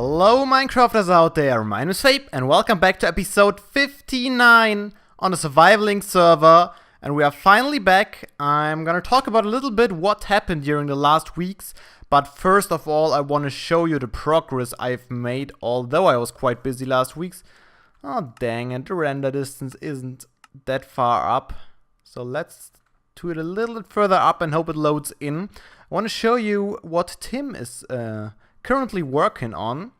Hello Minecrafters out there, my name is Fabe and welcome back to episode 59 on the Survivaling server, and we are finally back. I'm gonna talk about a little bit what happened during the last weeks, but first of all I want to show you the progress I've made, although I was quite busy last weeks. Oh dang, and the render distance isn't that far up, so let's do it a little bit further up and hope it loads in. I want to show you what Tim is currently working on,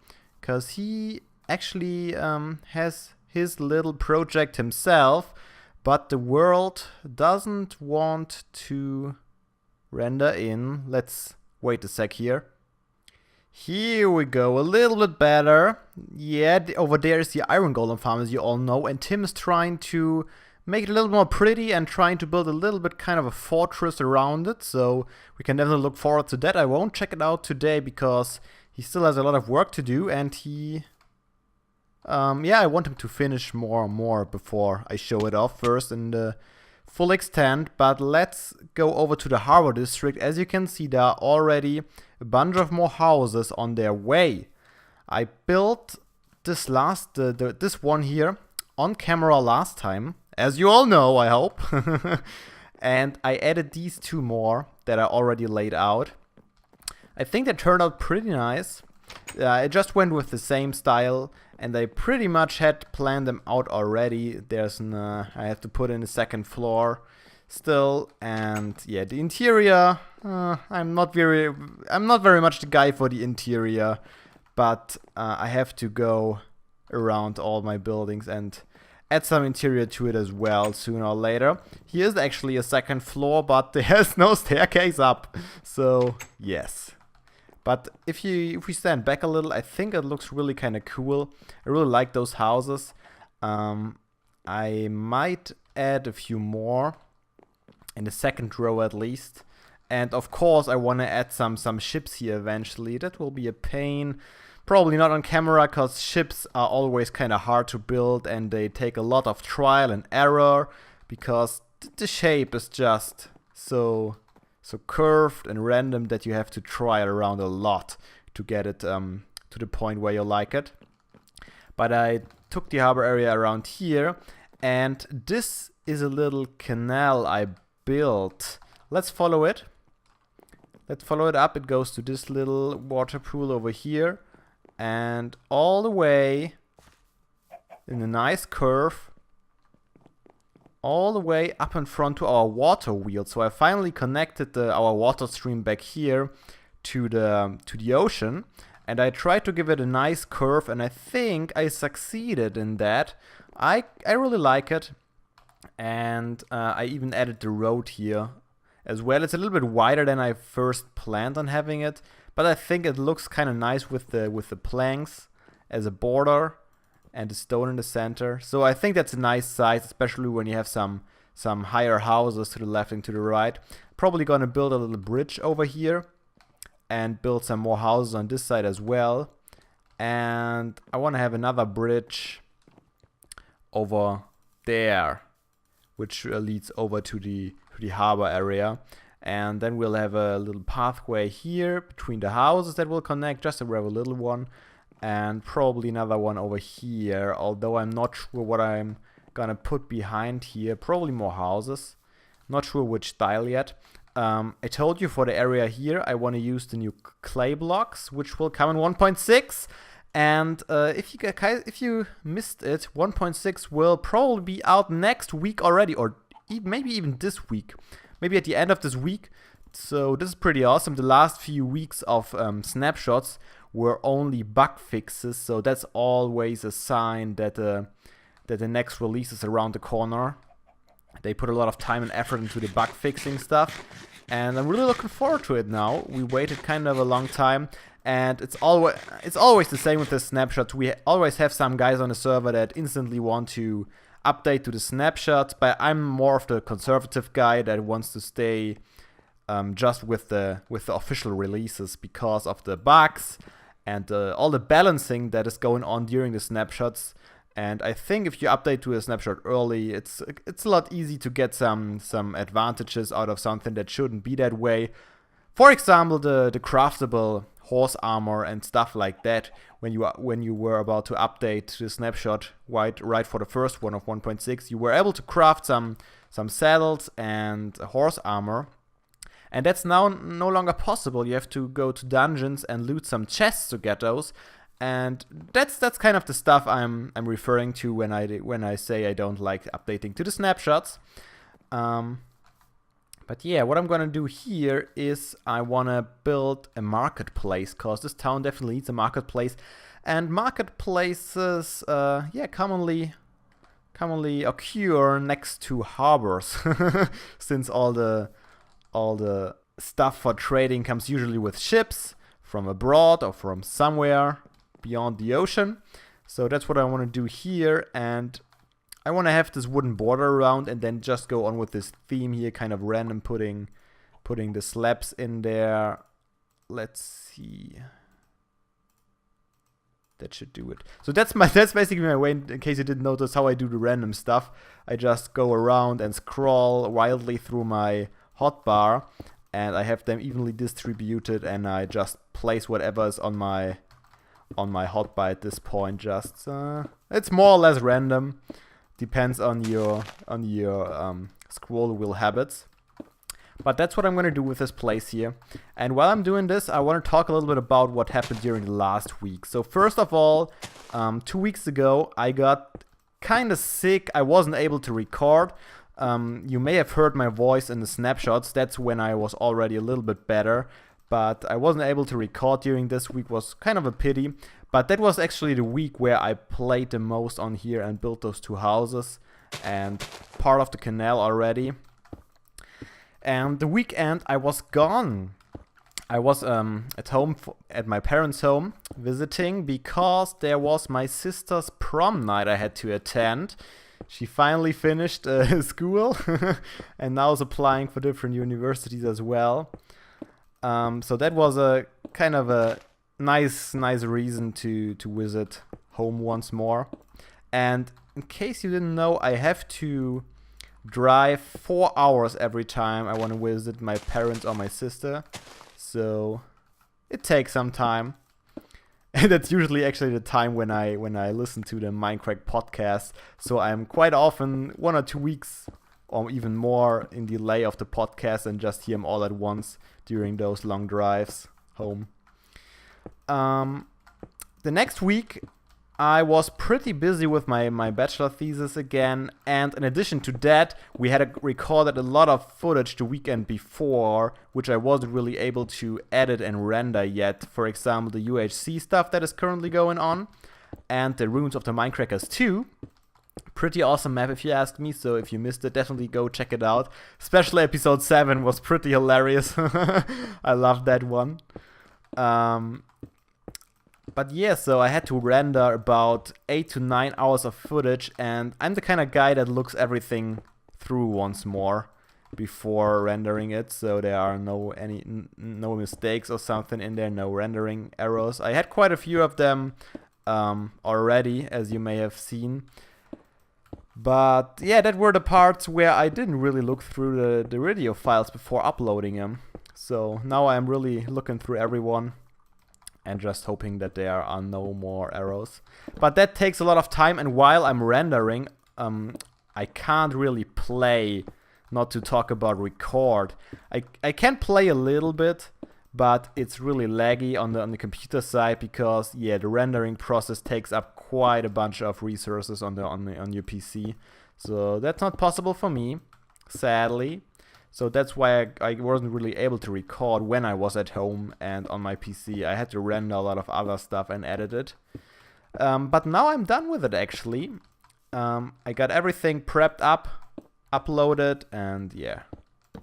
because he actually has his little project himself, but the world doesn't want to render in. Let's wait a sec here. Here we go, a little bit better. Yeah, over there is the iron golem farm, as you all know, and Tim is trying to make it a little more pretty and trying to build a little bit kind of a fortress around it, so we can definitely look forward to that. I won't check it out today because he still has a lot of work to do, and he yeah, I want him to finish more and more before I show it off first in the full extent. But let's go over to the Harbour district. As you can see, there are already a bunch of more houses on their way. I built this this one here on camera last time, as you all know, I hope. And I added these two more that are already laid out. I think they turned out pretty nice. I just went with the same style, and I pretty much had planned them out already. There's an I have to put in a second floor still, and yeah, the interior. I'm not very much the guy for the interior, but I have to go around all my buildings and add some interior to it as well sooner or later. Here is actually a second floor, but there's no staircase up, so yes. But if we stand back a little, I think it looks really kind of cool. I really like those houses. I might add a few more in the second row at least. And of course I want to add some ships here eventually. That will be a pain. Probably not on camera, because ships are always kind of hard to build and they take a lot of trial and error, because the shape is just so curved and random that you have to try it around a lot to get it to the point where you like it. But I took the harbor area around here, and this is a little canal I built. Let's follow it. Let's follow it up. It goes to this little water pool over here, and all the way in a nice curve all the way up in front to our water wheel. So I finally connected our water stream back here to the ocean, and I tried to give it a nice curve, and I think I succeeded in that. I really like it, and I even added the road here as well. It's a little bit wider than I first planned on having it, but I think it looks kind of nice with the planks as a border and the stone in the center. So I think that's a nice size, especially when you have some higher houses to the left and to the right. Probably gonna build a little bridge over here and build some more houses on this side as well. And I want to have another bridge over there, which leads over to the harbor area. And then we'll have a little pathway here between the houses that will connect, just a rather little one. And probably another one over here, although I'm not sure what I'm gonna put behind here. Probably more houses. Not sure which style yet. I told you for the area here I want to use the new clay blocks, which will come in 1.6. And if you missed it, 1.6 will probably be out next week already, or maybe even this week. Maybe at the end of this week. So this is pretty awesome. The last few weeks of snapshots were only bug fixes, so that's always a sign that the next release is around the corner. They put a lot of time and effort into the bug fixing stuff, and I'm really looking forward to it now. We waited kind of a long time, and it's always the same with the snapshots. We always have some guys on the server that instantly want to update to the snapshots, but I'm more of the conservative guy that wants to stay just with the official releases because of the bugs and all the balancing that is going on during the snapshots. And I think if you update to a snapshot early, it's a lot easy to get some advantages out of something that shouldn't be that way. For example, the craftable horse armor and stuff like that. When you were about to update the snapshot right for the first one of 1.6, you were able to craft some saddles and horse armor. And that's now no longer possible. You have to go to dungeons and loot some chests to get those. And that's kind of the stuff I'm referring to when I say I don't like updating to the snapshots. But yeah, what I'm gonna do here is I wanna build a marketplace, cause this town definitely needs a marketplace. And marketplaces, commonly occur next to harbors, since all the stuff for trading comes usually with ships from abroad or from somewhere beyond the ocean. So that's what I want to do here, and I want to have this wooden border around and then just go on with this theme here, kind of random putting the slabs in there. Let's see. That should do it. So that's basically my way, in case you didn't notice how I do the random stuff. I just go around and scroll wildly through my hotbar, and I have them evenly distributed, and I just place whatever is on my hotbar at this point. Just it's more or less random. Depends on your scroll wheel habits. But that's what I'm going to do with this place here. And while I'm doing this, I want to talk a little bit about what happened during the last week. So first of all, 2 weeks ago, I got kind of sick. I wasn't able to record. You may have heard my voice in the snapshots. That's when I was already a little bit better. But I wasn't able to record during this week. Was kind of a pity. But that was actually the week where I played the most on here and built those 2 houses and part of the canal already. And the weekend I was gone. I was at home at my parents' home visiting because there was my sister's prom night I had to attend. She finally finished school and now is applying for different universities as well. So that was a kind of a nice reason to visit home once more. And in case you didn't know, I have to drive 4 hours every time I want to visit my parents or my sister. So it takes some time. And that's usually actually the time when I listen to the Minecraft podcast. So I'm quite often 1 or 2 weeks or even more in delay of the podcast and just hear them all at once during those long drives home. The next week I was pretty busy with my bachelor thesis again, and in addition to that, we had recorded a lot of footage the weekend before, which I wasn't really able to edit and render yet. For example, the UHC stuff that is currently going on, and the Ruins of the Minecrackers 2. Pretty awesome map if you ask me, so if you missed it, definitely go check it out. Especially episode 7 was pretty hilarious. I loved that one. But yeah, so I had to render about 8 to 9 hours of footage, and I'm the kind of guy that looks everything through once more before rendering it, so there are no mistakes or something in there, no rendering errors. I had quite a few of them already, as you may have seen. But yeah, that were the parts where I didn't really look through the video files before uploading them. So now I'm really looking through everyone and just hoping that there are no more errors. But that takes a lot of time, and while I'm rendering, I can't really play, not to talk about record. I can play a little bit, but it's really laggy on the computer side because, yeah, the rendering process takes up quite a bunch of resources on your PC. So that's not possible for me, sadly. So that's why I wasn't really able to record when I was at home and on my PC. I had to render a lot of other stuff and edit it. But now I'm done with it, actually. I got everything prepped up, uploaded, and yeah. You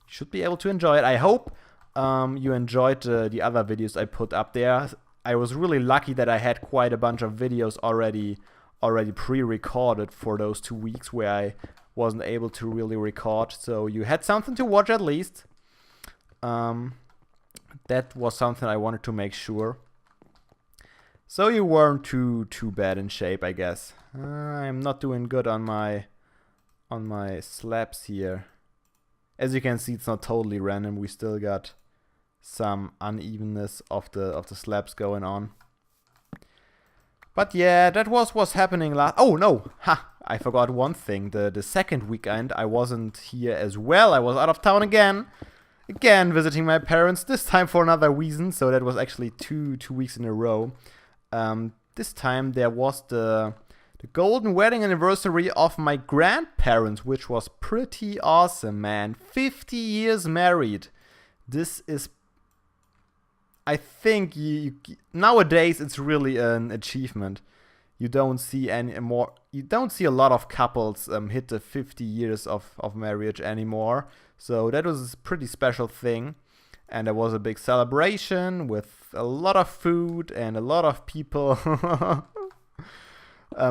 should be able to enjoy it. I hope you enjoyed the other videos I put up there. I was really lucky that I had quite a bunch of videos already pre-recorded for those 2 weeks where I wasn't able to really record, so you had something to watch at least. That was something I wanted to make sure. So you weren't too bad in shape, I guess. I'm not doing good on my slabs here. As you can see, it's not totally random. We still got some unevenness of the slabs going on. But yeah, that was what's happening last. Oh no, I forgot one thing. The second weekend I wasn't here as well. I was out of town again visiting my parents. This time for another reason. So that was actually two weeks in a row. This time there was the golden wedding anniversary of my grandparents, which was pretty awesome, man. 50 years married. This is, I think, nowadays it's really an achievement. You don't see a lot of couples hit the 50 years of marriage anymore. So that was a pretty special thing. And there was a big celebration with a lot of food and a lot of people.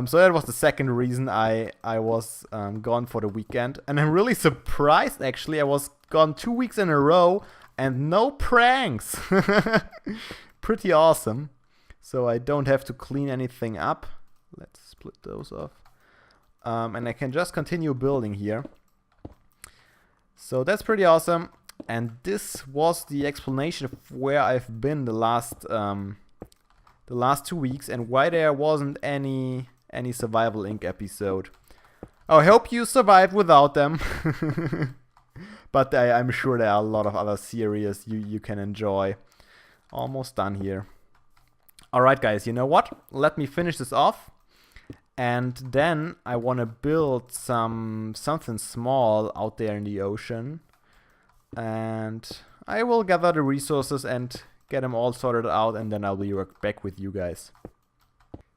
So that was the second reason I was gone for the weekend. And I'm really surprised, actually. I was gone 2 weeks in a row and no pranks. Pretty awesome. So I don't have to clean anything up. Let's split those off. And I can just continue building here. So that's pretty awesome. And this was the explanation of where I've been the last 2 weeks and why there wasn't any Survival Inc. episode. I hope you survived without them. But I'm sure there are a lot of other series you can enjoy. Almost done here. Alright guys, you know what? Let me finish this off. And then I want to build something small out there in the ocean. And I will gather the resources and get them all sorted out, and then I'll be back with you guys.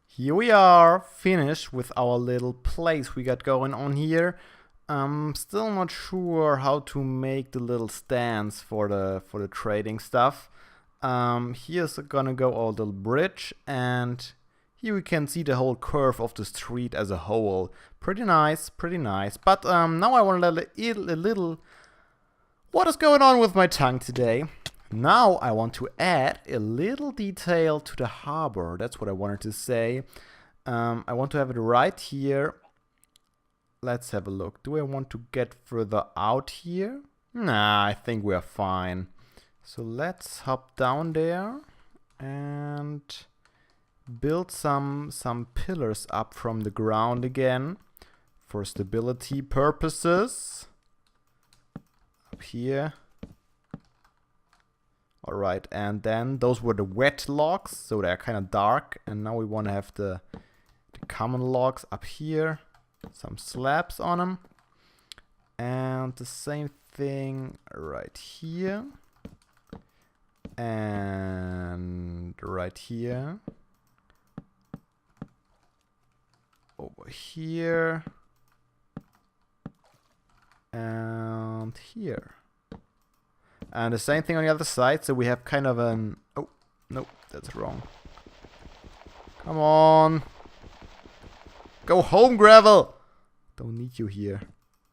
Here we are, finished with our little place we got going on here. I'm still not sure how to make the little stands for the trading stuff. Here's gonna go our little bridge, and here we can see the whole curve of the street as a whole. Pretty nice, pretty nice. But now I want to a little... What is going on with my tongue today? Now I want to add a little detail to the harbor. That's what I wanted to say. I want to have it right here. Let's have a look. Do I want to get further out here? Nah, I think we're fine. So let's hop down there and build some pillars up from the ground again for stability purposes. Up here. Alright, and then those were the wet logs, so they're kind of dark. And now we want to have the common logs up here. Some slabs on them. And the same thing right here. And right here. Over here. And here. And the same thing on the other side, so we have kind of an... Oh, nope, that's wrong. Come on. Go home, gravel! Don't need you here.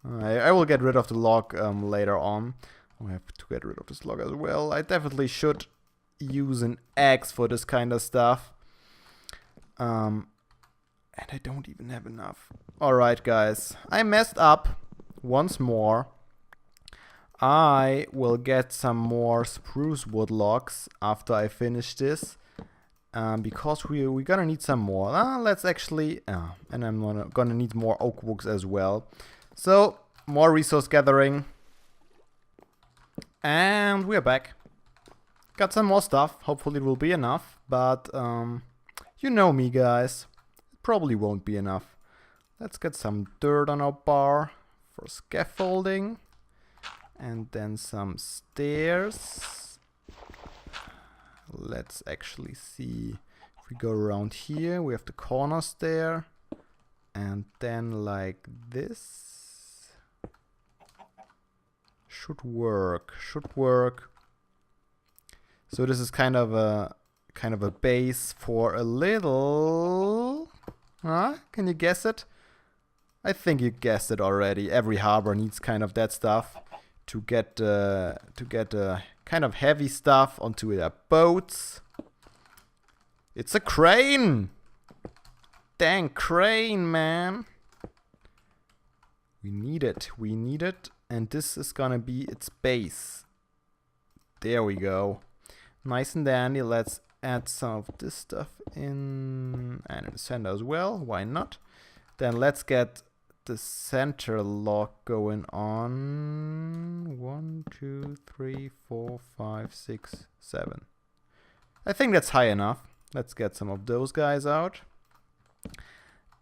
I will get rid of the log later on. I have to get rid of this log as well. I definitely should use an axe for this kind of stuff. And I don't even have enough. Alright, guys. I messed up once more. I will get some more spruce wood logs after I finish this. Because we're gonna need some more. Let's actually... and I'm gonna need more oak wood as well. So, more resource gathering. And we're back. Got some more stuff. Hopefully it will be enough. But, you know me, guys. It probably won't be enough. Let's get some dirt on our bar for scaffolding. And then some stairs. Let's actually see. If we go around here, we have the corners there. And then like this. Should work. Should work. So this is kind of a base for a little... Can you guess it? I think you guessed it already. Every harbor needs kind of that stuff to get kind of heavy stuff onto their boats. It's a crane! Dang crane, man! We need it. We need it. And this is gonna be its base. There we go. Nice and dandy. Let's add some of this stuff in and in the center as well. Why not? Then let's get the center lock going on. 1, 2, 3, 4, 5, 6, 7. I think that's high enough. Let's get some of those guys out.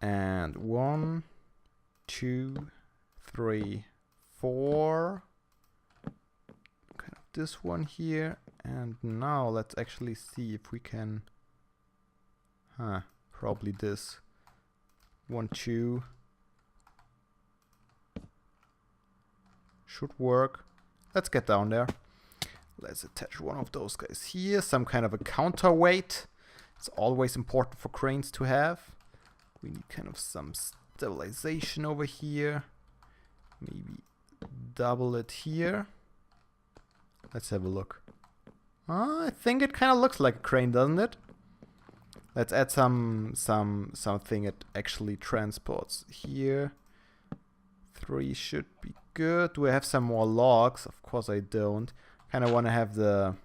And 1, 2, 3, 4. Kind of this one here. And now let's actually see if we can. Probably this. 1, 2. Should work. Let's get down there. Let's attach one of those guys here. Some kind of a counterweight. It's always important for cranes to have. We need kind of some stabilization over here. Maybe double it here. Let's have a look. I think it kind of looks like a crane, doesn't it? Let's add something it actually transports here. 3 should be good. Do I have some more logs? Of course I don't. Kind of want to have a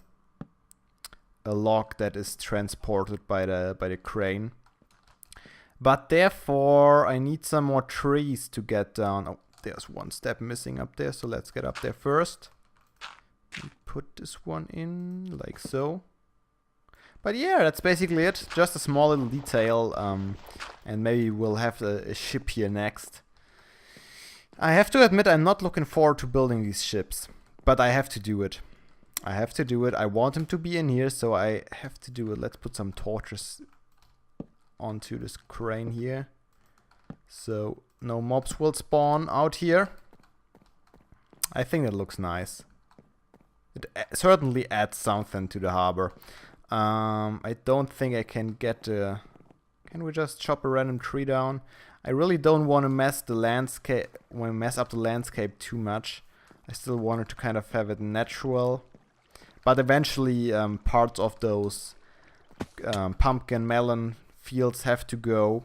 log that is transported by the crane. But therefore I need some more trees to get down. Oh, there's one step missing up there, so let's get up there first. Put this one in like so. But yeah, that's basically it. Just a small little detail, and maybe we'll have a ship here next. I have to admit I'm not looking forward to building these ships, but I have to do it. I have to do it. I want them to be in here, so I have to do it. Let's put some torches onto this crane here, so no mobs will spawn out here. I think it looks nice. It certainly adds something to the harbor. I don't think I can get the... Can we just chop a random tree down? I really don't want to mess up the landscape too much. I still wanted to kind of have it natural. But eventually parts of those pumpkin melon fields have to go.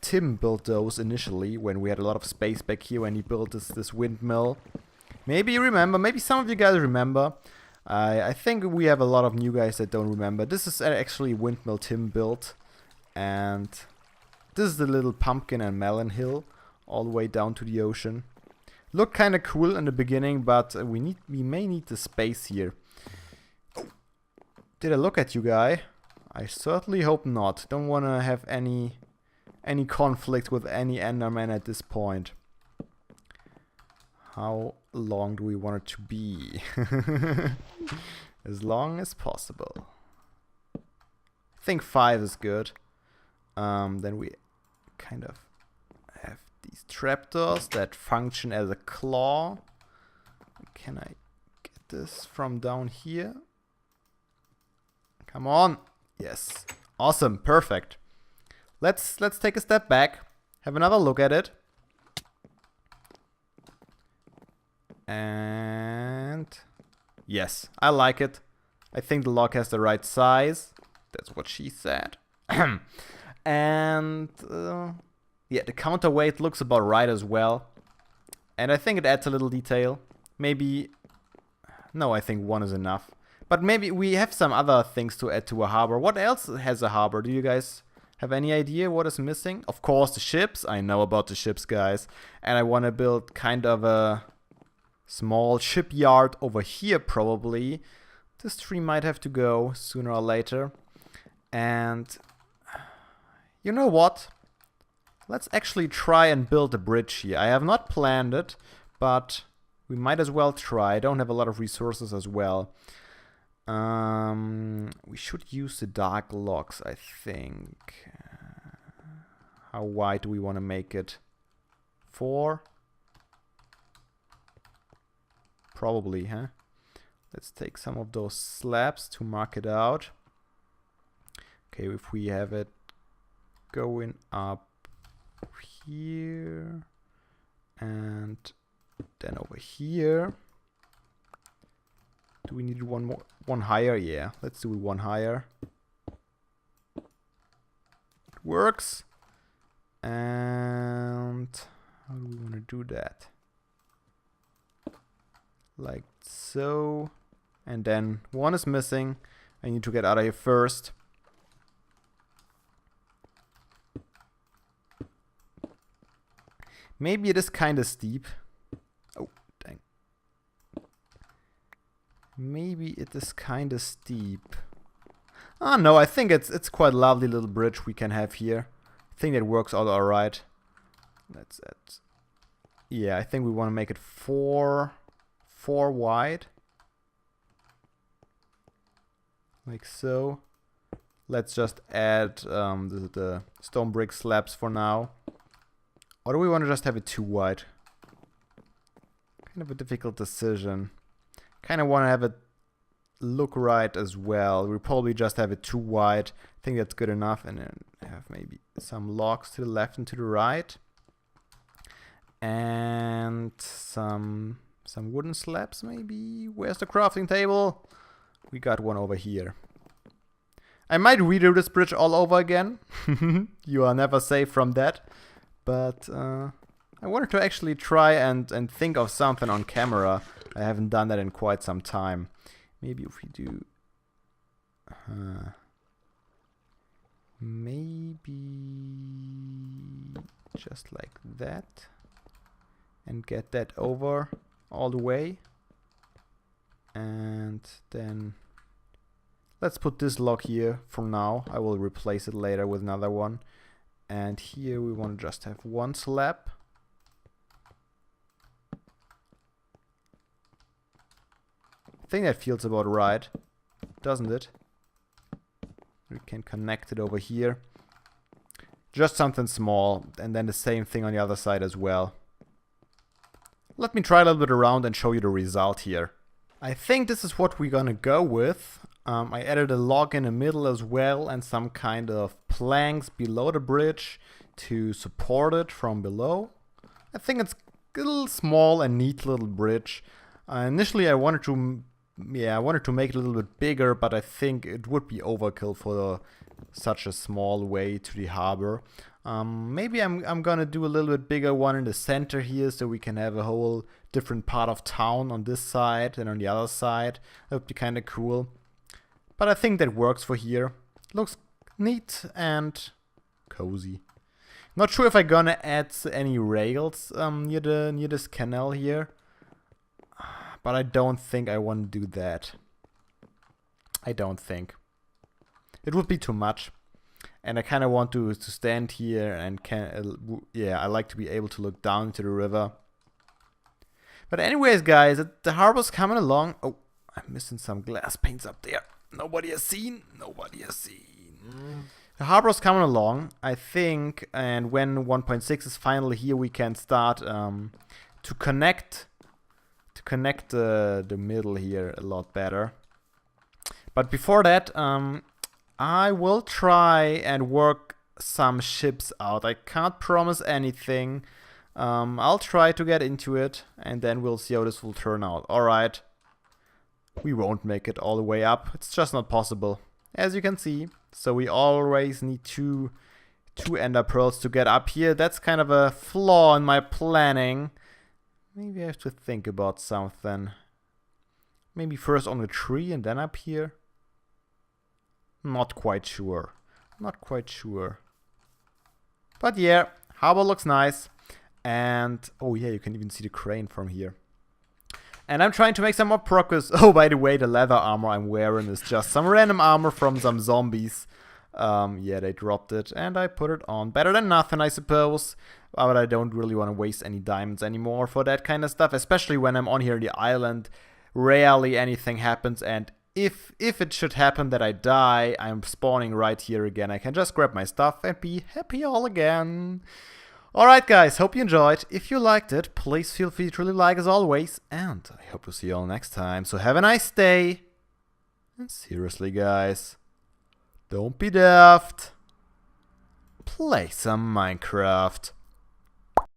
Tim built those initially when we had a lot of space back here when he built this windmill. Maybe you remember, maybe some of you guys remember. I think we have a lot of new guys that don't remember. This is actually windmill Tim built. And this is the little pumpkin and melon hill all the way down to the ocean. Looked kind of cool in the beginning, but we may need the space here. Oh. Did I look at you, guy? I certainly hope not. Don't want to have any conflict with any Enderman at this point. How long do we want it to be? As long as possible. I think 5 is good. Then we kind of have these trapdoors that function as a claw. Can I get this from down here? Come on. Yes. Awesome. Perfect. Let's take a step back. Have another look at it. And yes, I like it. I think the log has the right size. That's what she said. And yeah, the counterweight looks about right as well. And I think it adds a little detail. Maybe... No, I think 1 is enough. But maybe we have some other things to add to a harbor. What else has a harbor? Do you guys have any idea what is missing? Of course, the ships. I know about the ships, guys. And I want to build kind of a small shipyard over here, probably. This tree might have to go sooner or later. And... You know what? Let's actually try and build a bridge here. I have not planned it, but we might as well try. I don't have a lot of resources as well. We should use the dark logs, I think. How wide do we want to make it? 4? Probably, huh? Let's take some of those slabs to mark it out. Okay, if we have it going up here and then over here. Do we need one higher? Yeah, let's do one higher. It works. And how do we want to do that? Like so. And then one is missing. I need to get out of here first. Maybe it is kind of steep. Oh, dang. Maybe it is kind of steep. Oh no, I think it's quite a lovely little bridge we can have here. I think that works out alright. That's it. Yeah, I think we want to make it four wide. Like so. Let's just add the stone brick slabs for now. Or do we want to just have it 2 wide? Kind of a difficult decision. Kind of want to have it look right as well. We'll probably just have it 2 wide. I think that's good enough. And then have maybe some logs to the left and to the right. And some wooden slabs maybe. Where's the crafting table? We got one over here. I might redo this bridge all over again. You are never safe from that. But I wanted to actually try and think of something on camera. I haven't done that in quite some time. Maybe if we do... maybe just like that. And get that over all the way. And then... let's put this log here for now. I will replace it later with another one. And here we want to just have 1 slab. I think that feels about right, doesn't it? We can connect it over here. Just something small, and then the same thing on the other side as well. Let me try a little bit around and show you the result here. I think this is what we're gonna go with. I added a log in the middle as well and some kind of planks below the bridge to support it from below. I think it's a little small and neat little bridge. Initially I wanted to make it a little bit bigger, but I think it would be overkill for such a small way to the harbor. Maybe I'm gonna do a little bit bigger one in the center here so we can have a whole different part of town on this side and on the other side. That would be kind of cool. But I think that works for here. Looks neat and cozy. Not sure if I'm gonna add any rails near this canal here. But I don't think I want to do that. I don't think. It would be too much. And I kind of want to stand here and I like to be able to look down into the river. But anyways, guys, the harbor's coming along. Oh, I'm missing some glass panes up there. Nobody has seen. Nobody has seen. The harbor's coming along, I think, and when 1.6 is finally here, we can start to connect the middle here a lot better. But before that, I will try and work some ships out. I can't promise anything. I'll try to get into it, and then we'll see how this will turn out. Alright. We won't make it all the way up. It's just not possible, as you can see. So we always need two ender pearls to get up here. That's kind of a flaw in my planning. Maybe I have to think about something. Maybe first on the tree and then up here. Not quite sure. Not quite sure. But yeah, harbor looks nice. And oh yeah, you can even see the crane from here. And I'm trying to make some more progress. Oh, by the way, the leather armor I'm wearing is just some random armor from some zombies. Yeah, they dropped it and I put it on. Better than nothing, I suppose. But I don't really want to waste any diamonds anymore for that kind of stuff. Especially when I'm on here in the island. Rarely anything happens. And if it should happen that I die, I'm spawning right here again. I can just grab my stuff and be happy all again. Alright guys, hope you enjoyed. If you liked it, please feel free to leave a like as always. And I hope to see you all next time. So have a nice day. And seriously guys, don't be daft. Play some Minecraft.